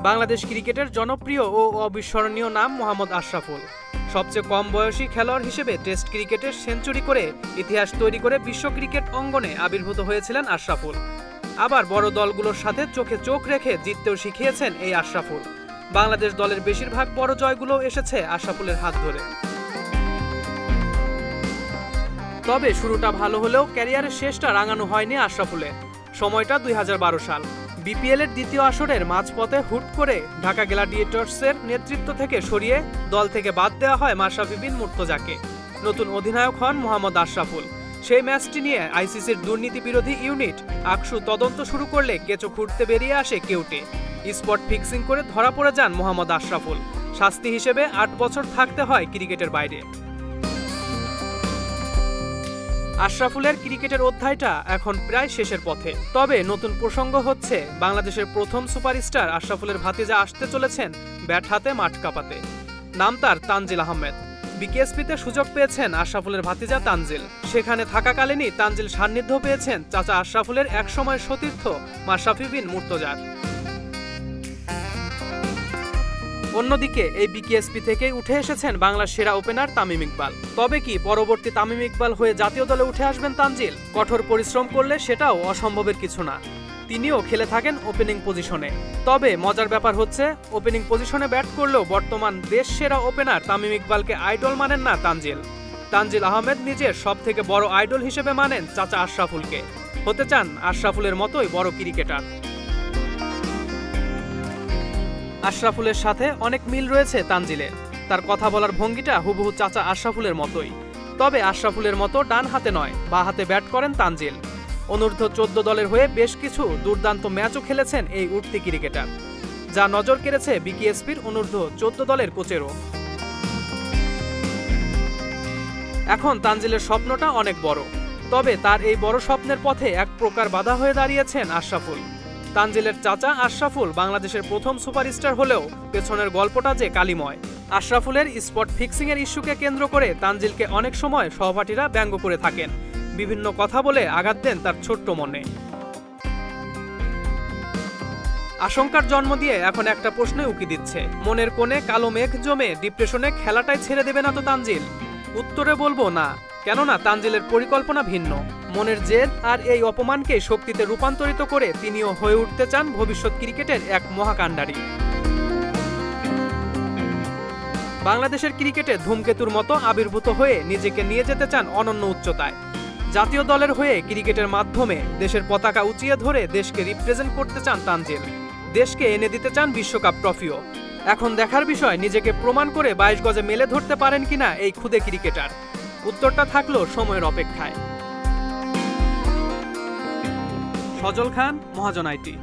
বাংলাদেশ ক্রিকেটের জনপ্রিয় ও অবিস্মরণীয় নাম মোহাম্মদ আশরাফুল। সবচেয়ে কম বয়সী খেলোয়াড় হিসেবে টেস্ট ক্রিকেটে সেঞ্চুরি করে ইতিহাস তৈরি করে বিশ্ব ক্রিকেট অঙ্গনে আবির্ভূত হয়েছিলেন আশরাফুল। আবার বড় দলগুলোর সাথে চোখে চোখ রেখে জিততেও শিখিয়েছেন এই আশরাফুল। বাংলাদেশ দলের বেশিরভাগ বড় জয়গুলো এসেছে আশরাফুলের হাত ধরে। তবে শুরুটা ভালো হলেও ক্যারিয়ারের শেষটা রাঙানো হয়নি আশরাফুলের। সময়টা 2012 সাল। বিপিএলের দ্বিতীয় আসরের মাঝপথে হুট করে ঢাকা গ্ল্যাডিয়েটর্সের নেতৃত্ব থেকে সরিয়ে দল থেকে বাদ দেওয়া হয় মাশরাফি বিন মুর্তজাকে। নতুন অধিনায়ক হন মোহাম্মদ আশরাফুল। সেই ম্যাচটি নিয়ে আইসিসির দুর্নীতি বিরোধী ইউনিট আকসু তদন্ত শুরু করলে কেঁচো খুঁড়তে বেরিয়ে আসে কেউটে। স্পট ফিক্সিং করে ধরা পড়ে যান মোহাম্মদ আশরাফুল। শাস্তি হিসেবে 8 বছর থাকতে হয় ক্রিকেটের বাইরে। আশরাফুলের ক্রিকেটের অধ্যায়টা এখন প্রায় শেষের পথে। তবে নতুন প্রসঙ্গ হচ্ছে বাংলাদেশের প্রথম সুপারস্টার আশরাফুলের ভাতিজা আসতে চলেছেন ব্যাট হাতে মাঠ কাঁপাতে। নাম তার তানজিল আহমেদ। বিকেএসপিতে সুযোগ পেয়েছেন আশরাফুলের ভাতিজা তানজিল। সেখানে থাকাকালীনই তানজিল সান্নিধ্য পেয়েছেন চাচা আশরাফুলের একসময়ের সতীর্থ মাশরাফি বিন মুর্তজার। অন্যদিকে এই বিকেএসপি থেকেই উঠে এসেছেন বাংলার সেরা ওপেনার তামিম ইকবাল। তবে কি পরবর্তী তামিম ইকবাল হয়ে জাতীয় দলে উঠে আসবেন তানজিল? কঠোর পরিশ্রম করলে সেটাও অসম্ভবের কিছু না। তিনিও খেলে থাকেন ওপেনিং পজিশনে। তবে মজার ব্যাপার হচ্ছে ওপেনিং পজিশনে ব্যাট করলেও বর্তমান দেশ সেরা ওপেনার তামিম ইকবালকে আইডল মানেন না তানজিল। তানজিল আহমেদ নিজের সবথেকে বড় আইডল হিসেবে মানেন চাচা আশরাফুলকে। হতে চান আশরাফুলের মতোই বড় ক্রিকেটার। আশরাফুলের সাথে অনেক মিল রয়েছে তানজিলের। তার কথা বলার ভঙ্গিটা হুবহু চাচা আশরাফুলের মতোই। তবে আশরাফুলের মতো ডান হাতে নয়, বা হাতে ব্যাট করেন তানজিল। অনূর্ধ্ব 14 দলের হয়ে বেশ কিছু দুর্দান্ত ম্যাচও খেলেছেন এই উঠতি ক্রিকেটার, যা নজর কেড়েছে বিকেএসপির অনূর্ধ্ব 14 দলের কোচেরও। এখন তানজিলের স্বপ্নটা অনেক বড়। তবে তার এই বড় স্বপ্নের পথে এক প্রকার বাধা হয়ে দাঁড়িয়েছেন আশরাফুল। তানজিলের চাচা আশরাফুল বাংলাদেশের প্রথম সুপারস্টার হলেও পেছনের গল্পটা যে কালিময়। আশরাফুলের স্পট ফিক্সিংয়ের ইস্যুকে কেন্দ্র করে তানজিলকে অনেক সময় সহপাঠীরা ব্যঙ্গ করে থাকেন। বিভিন্ন কথা বলে আঘাত দেন তার ছোট্ট মনে। আশঙ্কার জন্ম দিয়ে এখন একটা প্রশ্নে উকি দিচ্ছে, মনের কোণে কালো মেঘ জমে ডিপ্রেশনে খেলাটাই ছেড়ে দেবে না তো তানজিল? উত্তরে বলবো না, কেননা তানজিলের পরিকল্পনা ভিন্ন। মনের জেদ আর এই অপমানকে শক্তিতে রূপান্তরিত করে তিনিও হয়ে উঠতে চান ভবিষ্যৎ ক্রিকেটের এক মহাকাণ্ডারী। বাংলাদেশের ক্রিকেটে ধূমকেতুর মতো আবির্ভূত হয়ে নিজেকে নিয়ে যেতে চান অনন্য উচ্চতায়। জাতীয় দলের হয়ে ক্রিকেটের মাধ্যমে দেশের পতাকা উঁচিয়ে ধরে দেশকে রিপ্রেজেন্ট করতে চান তানজিল। দেশকে এনে দিতে চান বিশ্বকাপ ট্রফিও। এখন দেখার বিষয় নিজেকে প্রমাণ করে 22 গজে মেলে ধরতে পারেন কিনা এই খুদে ক্রিকেটার। উত্তরটা থাকলো সময়ের অপেক্ষায়। সজল খান, মহাজন আইটি।